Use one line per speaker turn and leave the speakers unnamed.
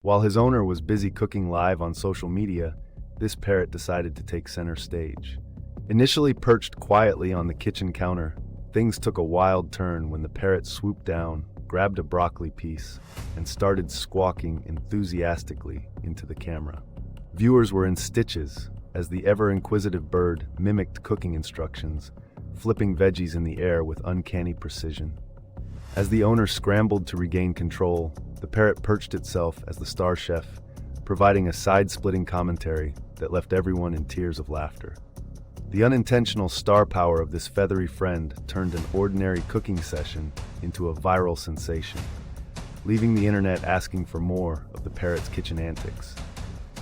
While his owner was busy cooking live on social media, this parrot decided to take center stage. Initially perched quietly on the kitchen counter, things took a wild turn when the parrot swooped down, grabbed a broccoli piece, and started squawking enthusiastically into the camera. Viewers were in stitches as the ever-inquisitive bird mimicked cooking instructions, flipping veggies in the air with uncanny precision. As the owner scrambled to regain control, the parrot perched itself as the star chef, providing a side-splitting commentary that left everyone in tears of laughter. The unintentional star power of this feathery friend turned an ordinary cooking session into a viral sensation, leaving the internet asking for more of the parrot's kitchen antics.